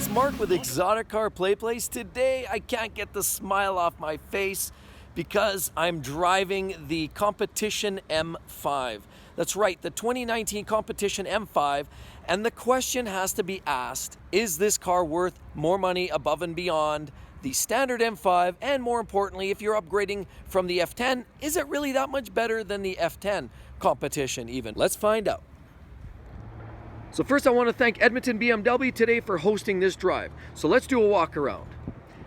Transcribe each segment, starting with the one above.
it's Mark with Exotic Car Play Place. Today I can't get the smile off my face because I'm driving the Competition M5. That's right, the 2019 Competition M5, and the question has to be asked, is this car worth more money above and beyond the standard M5? And more importantly, if you're upgrading from the F10, is it really that much better than the F10 Competition even? Let's find out. So first I want to thank Edmonton BMW today for hosting this drive. So let's do a walk around.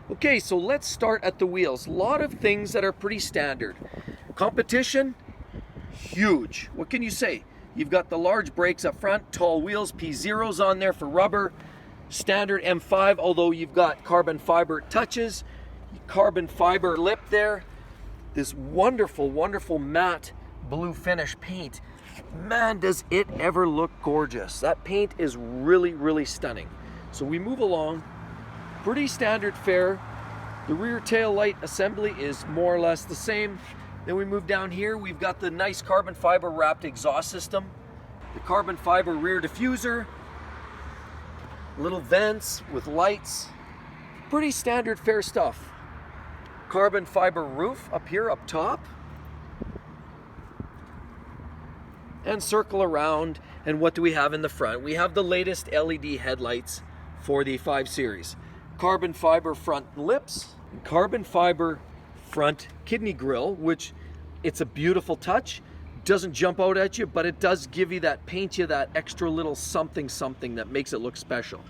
Okay, so let's start at the wheels. A lot of things that are pretty standard. Competition, huge. What can you say? You've got the large brakes up front, tall wheels, P0s on there for rubber. Standard M5, although you've got carbon fiber touches, carbon fiber lip there. This wonderful, wonderful matte blue finish paint. Man, does it ever look gorgeous. That paint is really, really stunning. So we move along, pretty standard fare. The rear tail light assembly is more or less the same. Then we move down here, we've got the nice carbon fiber wrapped exhaust system, the carbon fiber rear diffuser, little vents with lights, pretty standard fare stuff. Carbon fiber roof up here, up top. And circle around, and what do we have in the front? We have the latest LED headlights for the 5 Series. Carbon fiber front lips, carbon fiber front kidney grille, which it's a beautiful touch. Doesn't jump out at you, but it does give you that, paint you that extra little something that makes it look special.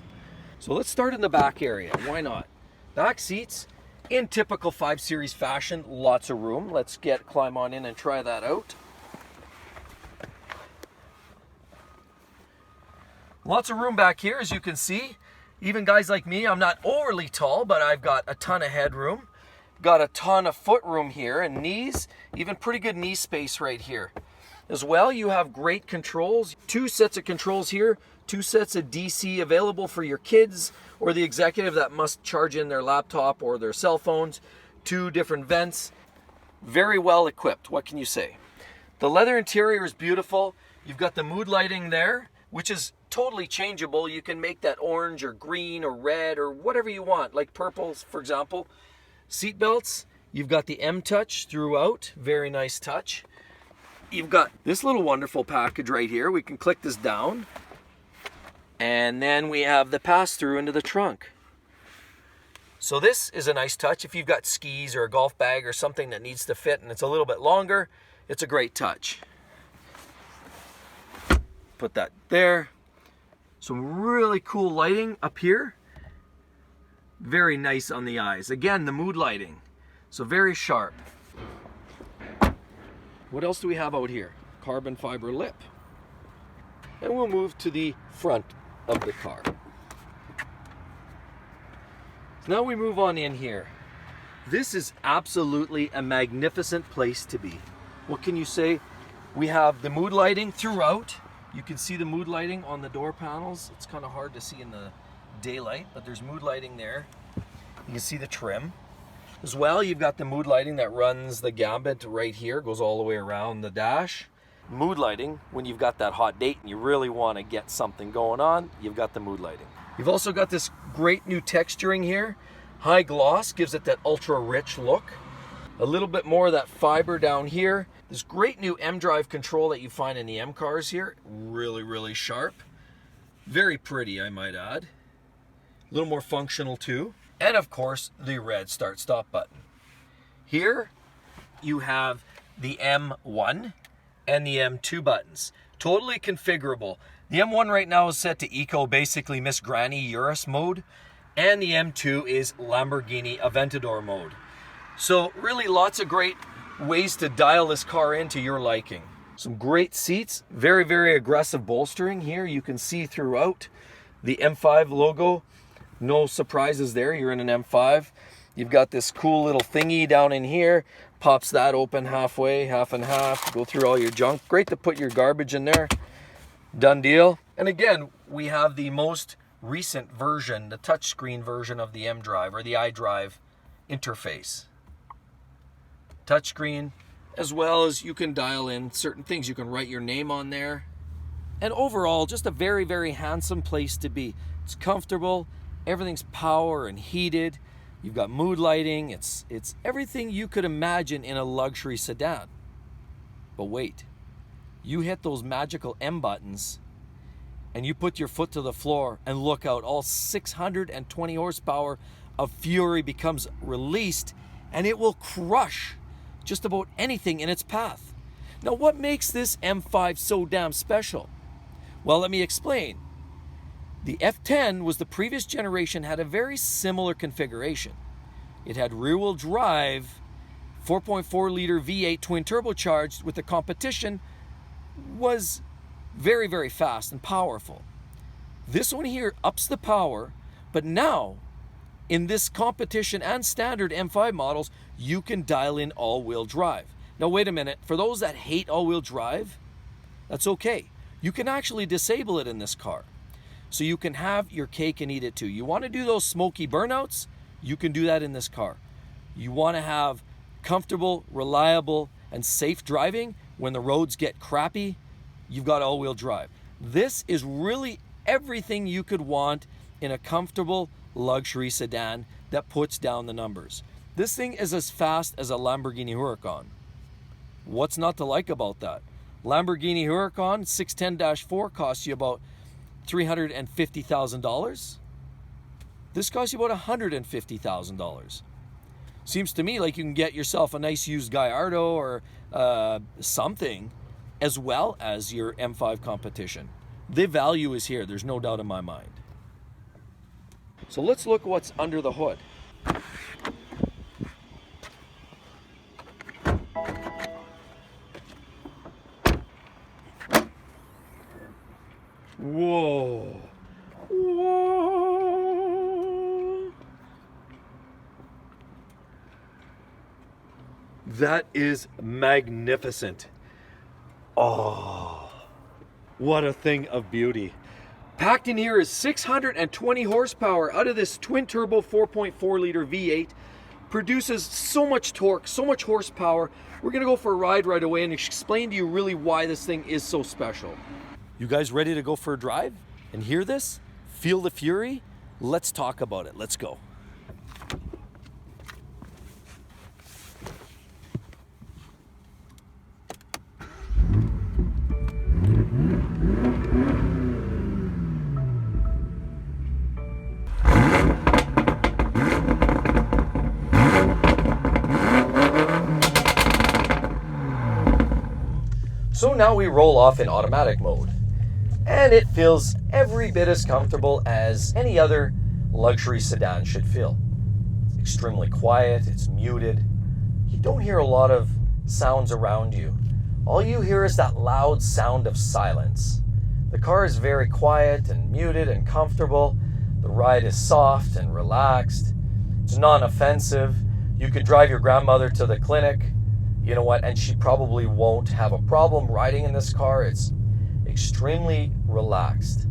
So let's start in the back area, why not? Back seats, in typical 5 Series fashion, lots of room. Let's climb on in and try that out. Lots of room back here, as you can see. Even guys like me, I'm not overly tall, but I've got a ton of headroom. Got a ton of foot room here, and knees, even pretty good knee space right here. As well, you have great controls. 2 sets of controls here, 2 sets of DC available for your kids or the executive that must charge in their laptop or their cell phones. 2 different vents. Very well equipped, what can you say? The leather interior is beautiful. You've got the mood lighting there, which is totally changeable. You can make that orange or green or red or whatever you want, like purples, for example. Seat belts, you've got the M touch throughout, very nice touch. You've got this little wonderful package right here. We can click this down, and then we have the pass-through into the trunk. So this is a nice touch. If you've got skis or a golf bag or something that needs to fit and it's a little bit longer, it's a great touch. Put that there. Some really cool lighting up here. Very nice on the eyes. Again, the mood lighting. So very sharp. What else do we have out here? Carbon fiber lip. And we'll move to the front of the car. So now we move on in here. This is absolutely a magnificent place to be. What can you say? We have the mood lighting throughout. You can see the mood lighting on the door panels. It's kind of hard to see in the daylight, but there's mood lighting there. You can see the trim. As well, you've got the mood lighting that runs the gambit right here, goes all the way around the dash. Mood lighting, when you've got that hot date and you really want to get something going on, you've got the mood lighting. You've also got this great new texturing here. High gloss gives it that ultra rich look. A little bit more of that fiber down here. This great new M-Drive control that you find in the M cars here. Really, really sharp. Very pretty, I might add. A little more functional too. And of course, the red start-stop button. Here, you have the M1 and the M2 buttons. Totally configurable. The M1 right now is set to Eco, basically Miss Granny Urus mode. And the M2 is Lamborghini Aventador mode. So really lots of great ways to dial this car into your liking. Some great seats, very, very aggressive bolstering here. You can see throughout the M5 logo. No surprises there, you're in an M5. You've got this cool little thingy down in here. Pops that open halfway, half and half. Go through all your junk. Great to put your garbage in there. Done deal. And again, we have the most recent version, the touchscreen version of the M-Drive or the iDrive interface. Touchscreen, as well as you can dial in certain things. You can write your name on there. And overall, just a very, very handsome place to be. It's comfortable, Everything's power and heated. You've got mood lighting. It's everything you could imagine in a luxury sedan. But wait, you hit those magical M buttons and you put your foot to the floor and look out, all 620 horsepower of fury becomes released, and it will crush just about anything in its path. Now, what makes this M5 so damn special? Well, let me explain. The F10 was the previous generation, had a very similar configuration. It had rear-wheel drive, 4.4 liter V8 twin turbocharged with the Competition, was very, very fast and powerful. This one here ups the power, but now in this Competition and standard M5 models, you can dial in all-wheel drive. Now wait a minute, for those that hate all-wheel drive, that's okay. You can actually disable it in this car. So you can have your cake and eat it too. You want to do those smoky burnouts? You can do that in this car. You want to have comfortable, reliable, and safe driving when the roads get crappy? You've got all-wheel drive. This is really everything you could want in a comfortable luxury sedan that puts down the numbers. This thing is as fast as a Lamborghini Huracan. What's not to like about that? Lamborghini Huracan 610-4 costs you about $350,000. This costs you about $150,000. Seems to me like you can get yourself a nice used Gallardo or something, as well as your M5 Competition. The value is here, there's no doubt in my mind. So let's look what's under the hood. Whoa. Whoa. That is magnificent. Oh, what a thing of beauty. Packed in here is 620 horsepower out of this twin turbo 4.4 liter V8. Produces so much torque, so much horsepower. We're gonna go for a ride right away and explain to you really why this thing is so special. You guys ready to go for a drive and hear this? Feel the fury? Let's talk about it. Let's go. So now we roll off in automatic mode, and it feels every bit as comfortable as any other luxury sedan should feel. It's extremely quiet, it's muted. You don't hear a lot of sounds around you. All you hear is that loud sound of silence. The car is very quiet and muted and comfortable. The ride is soft and relaxed. It's non-offensive. You could drive your grandmother to the clinic, you know what, and she probably won't have a problem riding in this car. It's extremely relaxed.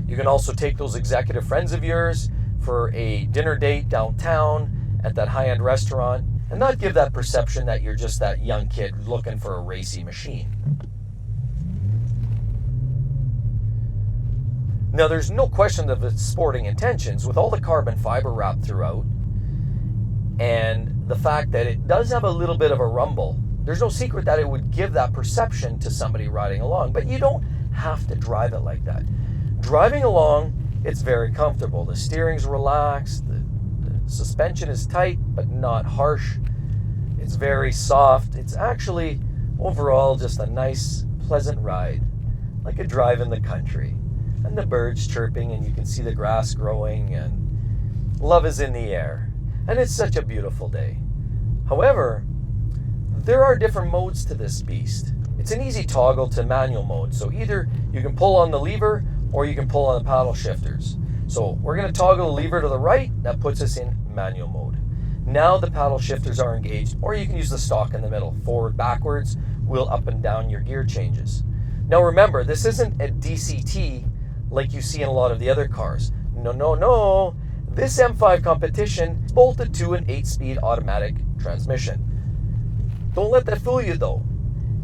You can also take those executive friends of yours for a dinner date downtown at that high-end restaurant and not give that perception that you're just that young kid looking for a racy machine. Now, there's no question of its sporting intentions with all the carbon fiber wrapped throughout, and the fact that it does have a little bit of a rumble. There's no secret that it would give that perception to somebody riding along, but you don't have to drive it like that. Driving along, it's very comfortable. The steering's relaxed, the suspension is tight but not harsh. It's very soft. It's actually overall just a nice, pleasant ride, like a drive in the country. And the birds chirping, and you can see the grass growing, and love is in the air. And it's such a beautiful day. However, there are different modes to this beast. It's an easy toggle to manual mode. So either you can pull on the lever or you can pull on the paddle shifters. So we're going to toggle the lever to the right. That puts us in manual mode. Now the paddle shifters are engaged, or you can use the stalk in the middle. Forward, backwards, wheel up and down your gear changes. Now remember, this isn't a DCT like you see in a lot of the other cars. No. This M5 Competition is bolted to an 8-speed automatic transmission. Don't let that fool you though.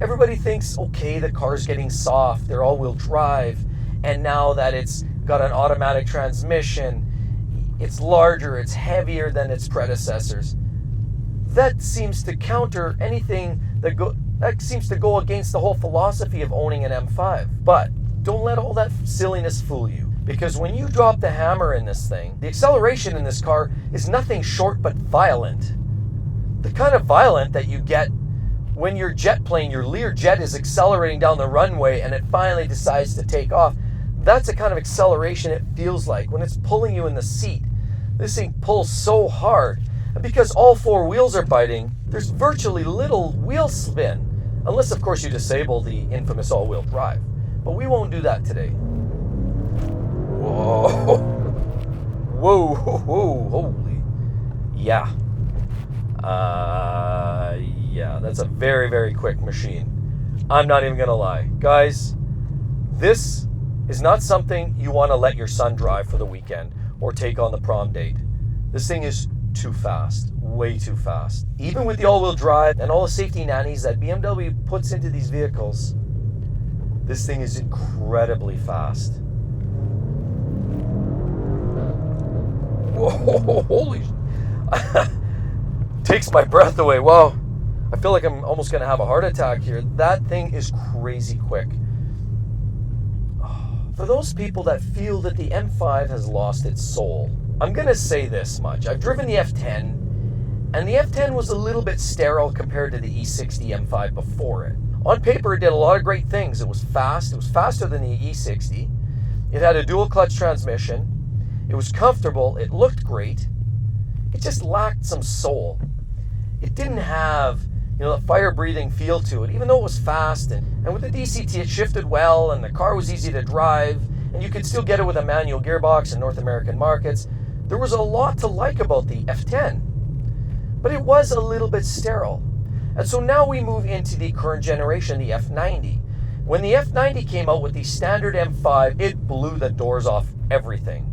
Everybody thinks, okay, the car's getting soft, they're all-wheel drive, and now that it's got an automatic transmission, It's larger, it's heavier than its predecessors. That seems to counter anything that seems to go against the whole philosophy of owning an M5. But don't let all that silliness fool you, because when you drop the hammer in this thing, the acceleration in this car is nothing short but violent. The kind of violent that you get when your jet plane, your Lear jet, is accelerating down the runway and it finally decides to take off. That's the kind of acceleration it feels like when it's pulling you in the seat. This thing pulls so hard. And because all four wheels are biting, there's virtually little wheel spin. Unless, of course, you disable the infamous all-wheel drive. But we won't do that today. Whoa. Whoa, whoa, holy. Yeah. Yeah, that's a very, very quick machine. I'm not even gonna lie. Guys, this is not something you want to let your son drive for the weekend or take on the prom date. This thing is too fast, way too fast. Even with the all-wheel drive and all the safety nannies that BMW puts into these vehicles, this thing is incredibly fast. Whoa, holy... Takes my breath away. Wow. I feel like I'm almost going to have a heart attack here. That thing is crazy quick. For those people that feel that the M5 has lost its soul, I'm going to say this much. I've driven the F10, and the F10 was a little bit sterile compared to the E60 M5 before it. On paper, it did a lot of great things. It was fast. It was faster than the E60. It had a dual clutch transmission. It was comfortable. It looked great. It just lacked some soul. It didn't have, a fire-breathing feel to it, even though it was fast. And with the DCT, it shifted well, and the car was easy to drive, and you could still get it with a manual gearbox in North American markets. There was a lot to like about the F10, but it was a little bit sterile. And so now we move into the current generation, the F90. When the F90 came out with the standard M5, it blew the doors off everything.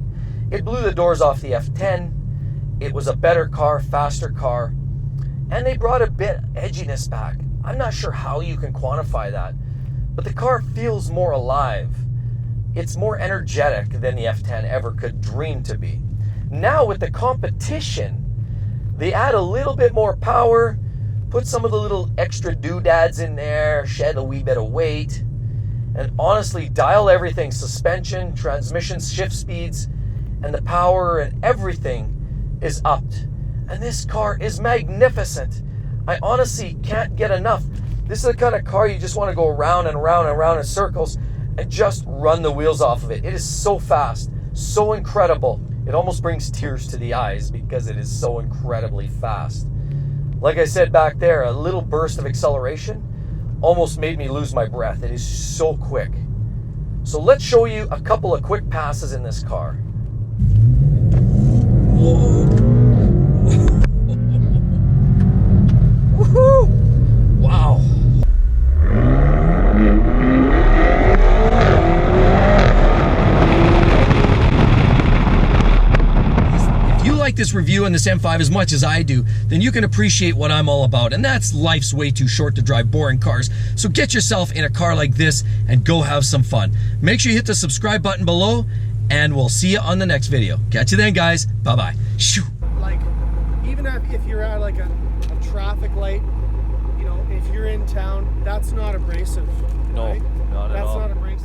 It blew the doors off the F10. It was a better car, faster car, and they brought a bit edginess back. I'm not sure how you can quantify that, but the car feels more alive. It's more energetic than the F10 ever could dream to be. Now with the competition, they add a little bit more power, put some of the little extra doodads in there, shed a wee bit of weight, and honestly dial everything, suspension, transmission, shift speeds, and the power and everything is upped. And this car is magnificent. I honestly can't get enough. This is the kind of car you just want to go around and around and around in circles and just run the wheels off of it. It is so fast, so incredible. It almost brings tears to the eyes because it is so incredibly fast. Like I said back there, a little burst of acceleration almost made me lose my breath. It is so quick. So let's show you a couple of quick passes in this car. Whoa. Woohoo! Wow. If you like this review on this M5 as much as I do, then you can appreciate what I'm all about, and that's life's way too short to drive boring cars. So get yourself in a car like this and go have some fun. Make sure you hit the subscribe button below, and we'll see you on the next video. Catch you then, guys. Bye-bye. Shoo. Like, even if you're at like a traffic light, if you're in town, that's not abrasive. No, right? not at all. That's not abrasive.